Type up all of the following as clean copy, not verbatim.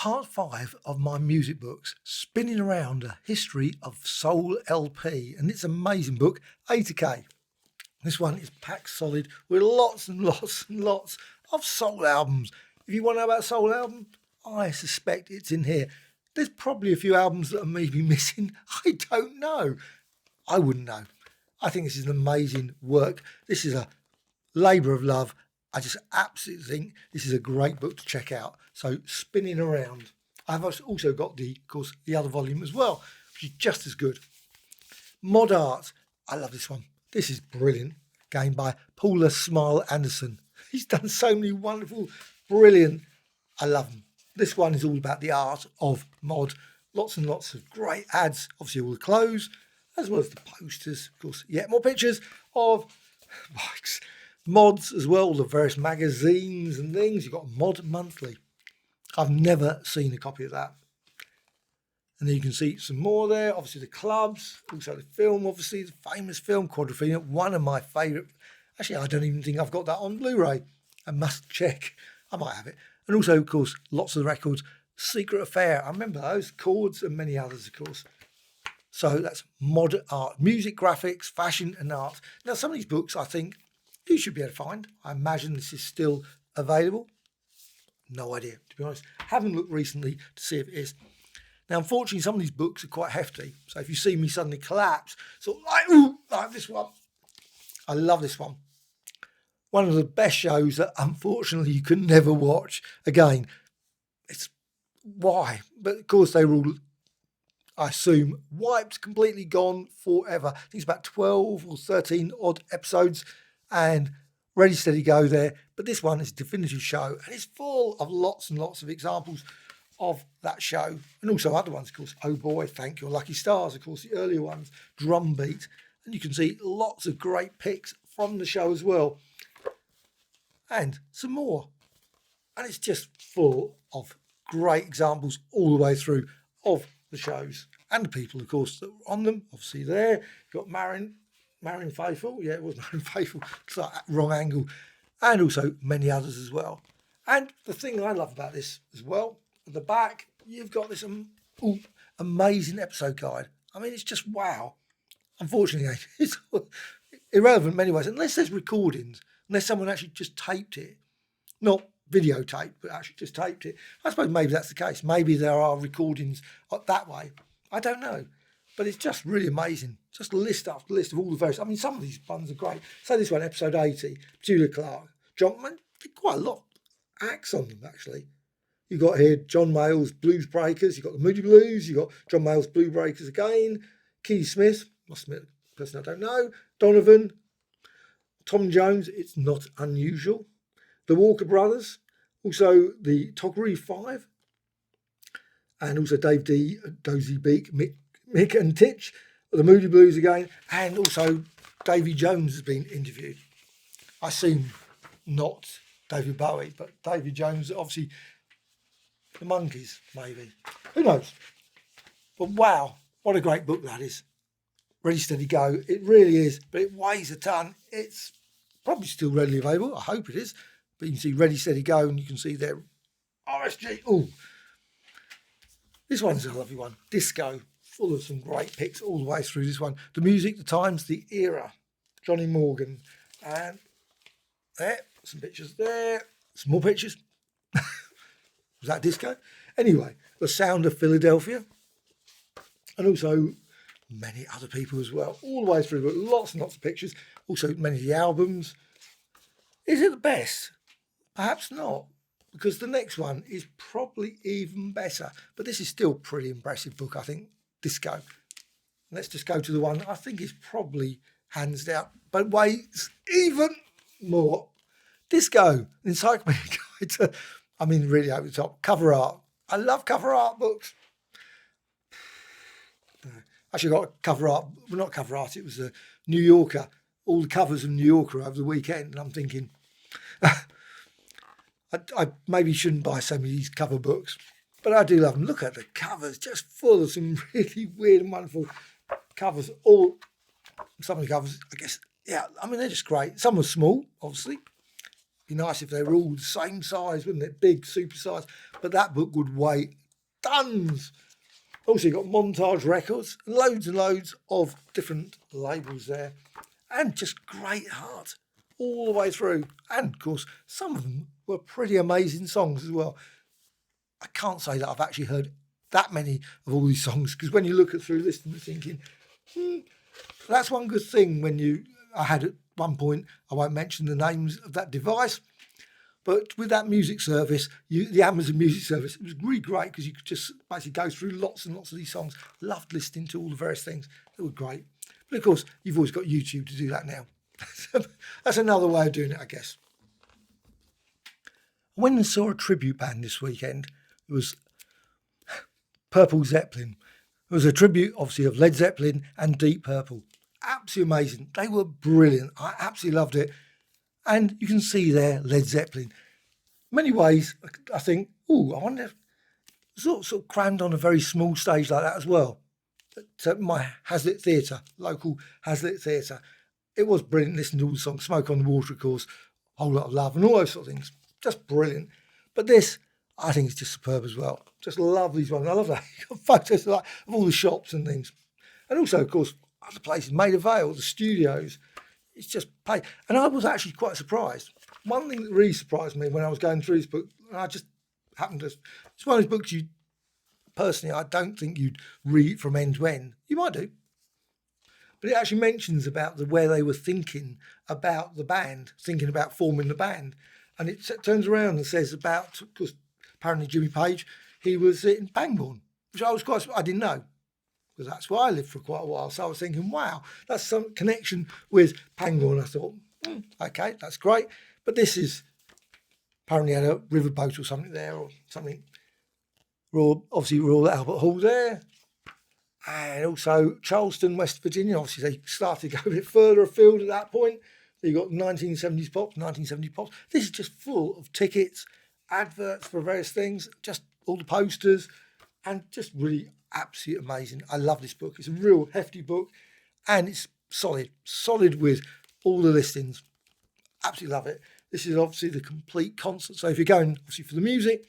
part 5 of my music books, Spinning Around a History of Soul LP. And it's an amazing book, A to K. This one is packed solid with lots and lots and lots of soul albums. If you want to know about a soul album, I suspect it's in here. There's probably a few albums that are maybe missing. I don't know. I wouldn't know. I think this is an amazing work. This is a labour of love. I just absolutely think this is a great book to check out. So, Spinning Around. I've also got of course, the other volume as well, which is just as good. Mod Art. I love this one. This is brilliant. Game by Paula Smile Anderson. He's done so many wonderful, brilliant. I love them. This one is all about the art of mod. Lots and lots of great ads. Obviously, all the clothes, as well as the posters. Of course, yet more pictures of bikes. Mods as well, the various magazines and things. You've got Mod Monthly. I've never seen a copy of that. And then you can see some more there. Obviously the clubs, also the film, obviously the famous film Quadrophenia, one of my favourite. Actually, I don't even think I've got that on Blu-ray. I must check. I might have it. And also, of course, lots of the records. Secret Affair. I remember those. Chords and many others, of course. So that's Mod Art. Music, graphics, fashion and art. Now, some of these books, I think, you should be able to find. I imagine this is still available. No idea, to be honest. Haven't looked recently to see if it is. Now, unfortunately, some of these books are quite hefty. So if you see me suddenly collapse, sort of like this one. I love this one. One of the best shows that, unfortunately, you can never watch again. It's why? But, of course, they were all, I assume, wiped, completely gone forever. I think it's about 12 or 13 odd episodes. And Ready, Steady, Go there. But this one is a definitive show. And it's full of lots and lots of examples of that show. And also other ones, of course. Oh Boy, Thank Your Lucky Stars. Of course, the earlier ones. Drumbeat. And you can see lots of great pics from the show as well. And some more. And it's just full of great examples all the way through of the shows. And the people, of course, that were on them. Obviously there. You've got Marion Faithfull, yeah, it was Marion Faithfull, it's like wrong angle, and also many others as well. And the thing I love about this as well, at the back, you've got this amazing episode guide. I mean, it's just wow. Unfortunately, it's irrelevant in many ways, unless there's recordings, unless someone actually just taped it, not videotaped, but actually just taped it. I suppose maybe that's the case. Maybe there are recordings that way. I don't know. But it's just really amazing. Just list after list of all the various. I mean, some of these ones are great. So this one, episode 80, Julia Clark. John, man, quite a lot of acts on them, actually. You've got here John Mayall's Blues Breakers. You've got the Moody Blues. You've got John Mayall's Blue Breakers again. Keith Smith, must admit, a person I don't know. Donovan. Tom Jones, It's Not Unusual. The Walker Brothers. Also the Toggery Five. And also Dave D, Dozy Beak, Mick and Titch, the Moody Blues again, and also Davy Jones has been interviewed. I assume not David Bowie, but Davy Jones, obviously the Monkees, maybe. Who knows? But wow, what a great book that is. Ready, Steady, Go. It really is, but it weighs a ton. It's probably still readily available. I hope it is. But you can see Ready, Steady, Go, and you can see there RSG. Oh, this one's a lovely one. Disco. Full of some great pics all the way through this one. The music, the times, the era. Johnny Morgan. And there, some pictures there. Some more pictures. Was that disco? Anyway, The Sound of Philadelphia. And also many other people as well. All the way through, but lots and lots of pictures. Also many of the albums. Is it the best? Perhaps not. Because the next one is probably even better. But this is still a pretty impressive book, I think. Disco. Let's just go to the one I think is probably hands down, but weighs even more. Disco, Encyclopedia Guide to, I mean, really over the top. Cover art. I love cover art books. Actually got a cover art, well, not cover art, it was a New Yorker. All the covers of New Yorker over the weekend, and I'm thinking, I maybe shouldn't buy so many of these cover books. But I do love them. Look at the covers, just full of some really weird and wonderful covers. Some of the covers, I guess, yeah, I mean, they're just great. Some were small, obviously. Be nice if they were all the same size, wouldn't it? Big, super size. But that book would weigh tons. Also, you've got montage records, loads and loads of different labels there, and just great art all the way through. And of course, some of them were pretty amazing songs as well. I can't say that I've actually heard that many of all these songs, because when you look at through this and you're thinking, that's one good thing I had at one point, I won't mention the names of that device, but with that music service, the Amazon Music Service, it was really great because you could just basically go through lots and lots of these songs. Loved listening to all the various things. They were great. But of course, you've always got YouTube to do that now. That's another way of doing it, I guess. I went and saw a tribute band this weekend. It was Purple Zeppelin. It was a tribute, obviously, of Led Zeppelin and Deep Purple. Absolutely amazing. They were brilliant. I absolutely loved it. And you can see there Led Zeppelin. In many ways, I think, I wonder if sort of crammed on a very small stage like that as well. At my Hazlitt Theatre, local Hazlitt Theatre. It was brilliant listening to all the songs. Smoke on the Water, of course, Whole Lot of Love and all those sort of things. Just brilliant. But this, I think, is just superb as well. Just love these ones. I love that. You've got photos of all the shops and things. And also, of course, other places, Maida Vale, the studios. It's just paid. And I was actually quite surprised. One thing that really surprised me when I was going through this book, and I just happened to, it's one of those books personally, I don't think you'd read from end to end. You might do. But it actually mentions about where they were thinking about the band, thinking about forming the band. And it turns around and says about, because apparently Jimmy Page, he was in Pangbourne, which I didn't know. Because that's where I lived for quite a while. So I was thinking, wow, that's some connection with Pangbourne. I thought, okay, that's great. But this is apparently had a riverboat or something there or something. Royal Albert Hall there. And also Charleston, West Virginia. Obviously, they started to go a bit further afield at that point. So you've got 1970s pops, 1970 pops. This is just full of tickets, adverts for various things, just all the posters, and just really absolutely amazing. I love this book. It's a real hefty book, and it's solid with all the listings. Absolutely love it. This is obviously the complete concert. So if you're going obviously for the music,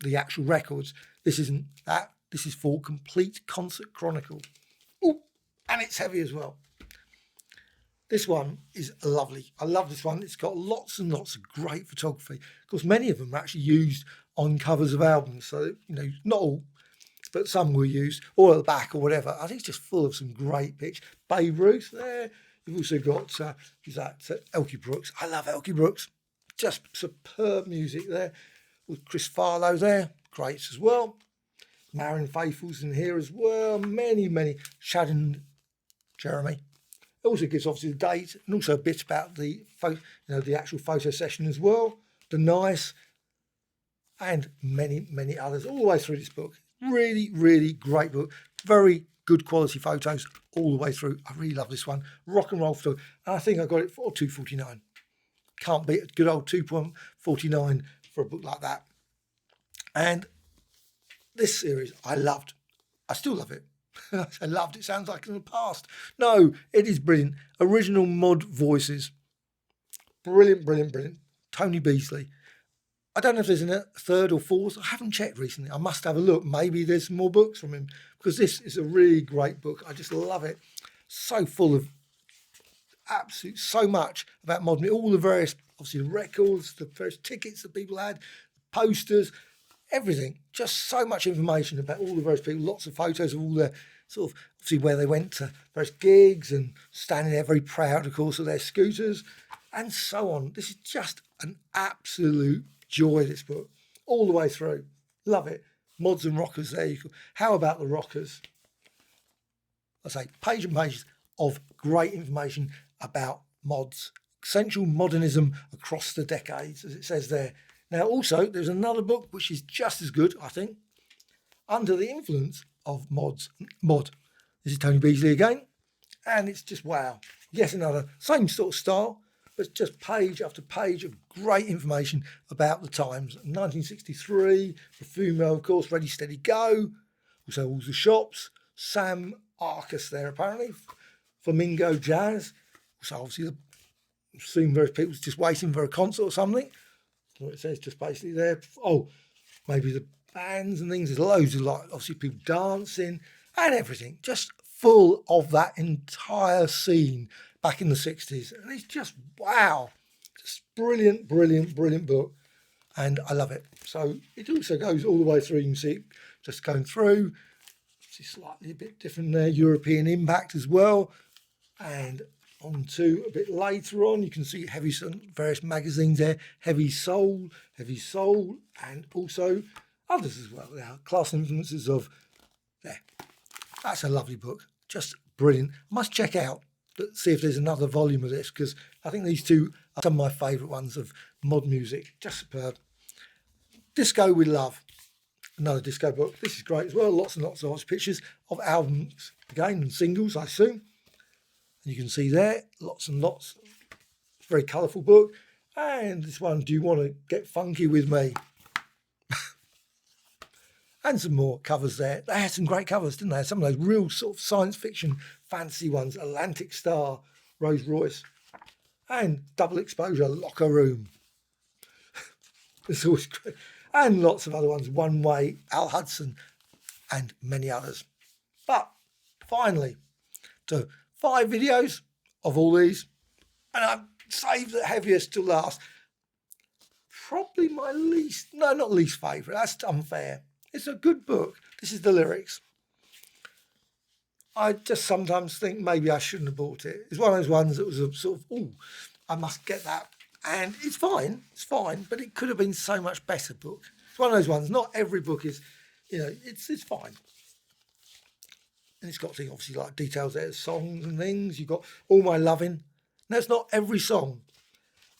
the actual records, this isn't that. This is for Complete Concert Chronicle. Ooh, and it's heavy as well. This one is lovely. I love this one. It's got lots and lots of great photography. Of course, many of them are actually used on covers of albums. So, not all, but some were used, or at the back or whatever. I think it's just full of some great pictures. Babe Ruth there. You've also got, who's that? Elkie Brooks. I love Elkie Brooks. Just superb music there. With Chris Farlow there. Great as well. Marion Faithfull's in here as well. Many. Shadden Jeremy. It also gives obviously the date and also a bit about the the actual photo session as well. The nice and many others all the way through this book. Really great book. Very good quality photos all the way through. I really love this one. Rock and roll photo. And I think I got it for $2.49. Can't beat a good old $2.49 for a book like that. And this series I loved. I still love it. I loved it. Sounds like in the past. No, it is brilliant. Original mod voices. Brilliant. Tony Beasley. I don't know if there's a third or fourth. I haven't checked recently. I must have a look. Maybe there's some more books from him, because this is a really great book. I just love it. So full of so much about modern, all the various, obviously the records, the various tickets that people had, posters, everything. Just so much information about all the various people, lots of photos of all the sort of, obviously where they went to various gigs and standing there very proud, of course, of their scooters and so on. This is just an absolute joy, this book, all the way through. Love it. Mods and rockers there. How about the rockers? I say page and pages of great information about mods. Essential modernism across the decades, as it says there. Now, also, there's another book which is just as good, I think, Under the Influence of Mod. This is Tony Beasley again, and it's just wow. Yes, another same sort of style, but just page after page of great information about the times. 1963, Profumo, of course, Ready, Steady, Go. Also, all the shops. Sam Arcus there, apparently. Flamingo Jazz. So, obviously, seen various people just waiting for a concert or something. What it says just basically there. Oh, maybe the bands and things. There's loads of like obviously people dancing and everything. Just full of that entire scene back in the 60s. And it's just wow. Just brilliant, brilliant, brilliant book. And I love it. So it also goes all the way through. You can see it just going through. It's slightly a bit different there. European impact as well. And on to a bit later on, you can see various magazines there. Heavy Soul, and also others as well. There are class influences of there. That's a lovely book. Just brilliant. Must check out, see if there's another volume of this, because I think these two are some of my favourite ones of mod music. Just superb. Disco with Love. Another disco book. This is great as well. Lots and lots of pictures of albums again and singles, I assume. And you can see there, lots and lots. Very colourful book. And this one, Do You Want to Get Funky With Me? And some more covers there. They had some great covers, didn't they? Some of those real sort of science fiction, fantasy ones. Atlantic Star, Rolls Royce. And Double Exposure, Locker Room. It's always great. And lots of other ones. One Way, Al Hudson, and many others. But finally, to 5 videos of all these, and I've saved the heaviest to last. Probably my not least favourite, that's unfair. It's a good book. This is the lyrics. I just sometimes think maybe I shouldn't have bought it. It's one of those ones that was a sort of, I must get that. And it's fine, but it could have been so much better book. It's one of those ones, not every book is, it's fine. And it's got things, obviously, like details there, songs and things. You've got All My Loving. Now, it's not every song.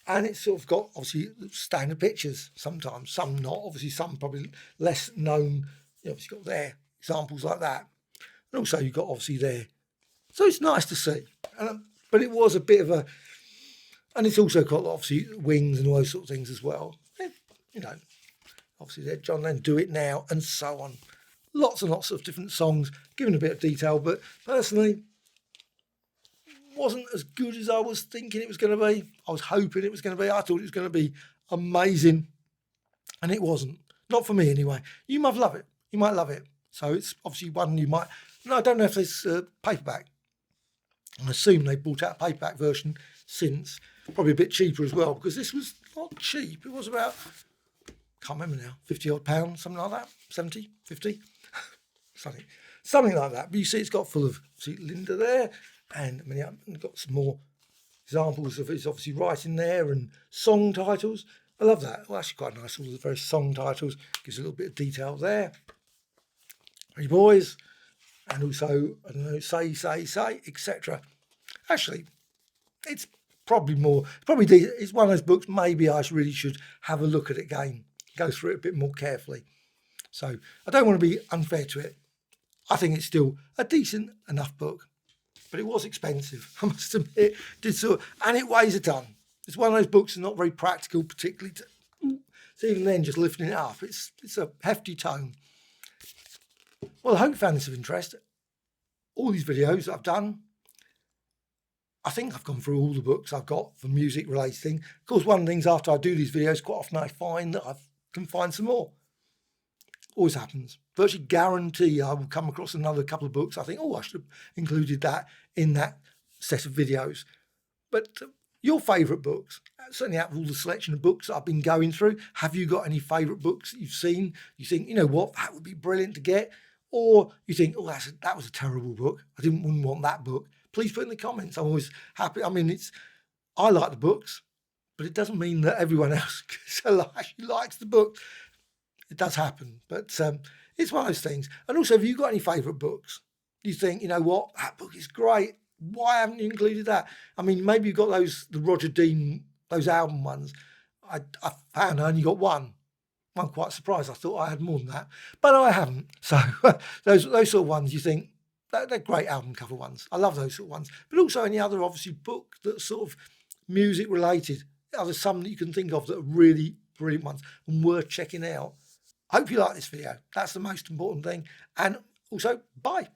And it's sort of got, obviously, standard pictures sometimes. Some not. Obviously, some probably less known. Obviously, got there examples like that. And also, you've got, obviously, there. So it's nice to see. But it was a bit of a... And it's also got, obviously, wings and all those sort of things as well. Obviously, there, John Lennon, Do It Now, and so on. Lots and lots of different songs, given a bit of detail, but personally, wasn't as good as I was thinking it was going to be. I was hoping it was going to be. I thought it was going to be amazing, and it wasn't. Not for me, anyway. You might love it. You might love it. So it's obviously one you might... No, I don't know if there's paperback. I assume they brought out a paperback version since. Probably a bit cheaper as well, because this was not cheap. It was about, can't remember now, 50 odd pounds, something like that. 70, 50. Something like that. But you see, it's got full of Linda there, and I've got some more examples of his obviously writing there and song titles. I love that. Well, actually, quite nice. All the various song titles gives a little bit of detail there. Hey boys, and also I don't know, say, etc. Actually, it's probably more. It's one of those books. Maybe I really should have a look at it again, go through it a bit more carefully. So I don't want to be unfair to it. I think it's still a decent enough book, but it was expensive, I must admit. And it weighs a ton. It's one of those books that's not very practical, particularly. So even then, just lifting it up, it's a hefty tome. Well, I hope you found this of interest. All these videos that I've done, I think I've gone through all the books I've got for music related thing. Of course, one of the things after I do these videos, quite often I find that I can find some more. Always happens. Virtually guarantee I will come across another couple of books. I think, I should have included that in that set of videos. But your favourite books, certainly out of all the selection of books I've been going through, have you got any favourite books that you've seen? You think, you know what, that would be brilliant to get? Or you think, that was a terrible book. I wouldn't want that book. Please put in the comments. I'm always happy. I mean, I like the books, but it doesn't mean that everyone else actually likes the book. It does happen, but it's one of those things. And also, have you got any favourite books? You think, you know what, that book is great. Why haven't you included that? I mean, maybe you've got the Roger Dean, those album ones. I found I only got one. I'm quite surprised. I thought I had more than that, but I haven't. So those sort of ones, you think, they're great album cover ones. I love those sort of ones. But also any other, obviously, book that's sort of music related. Are there some that you can think of that are really brilliant ones and worth checking out? I hope you like this video. That's the most important thing. And also, bye.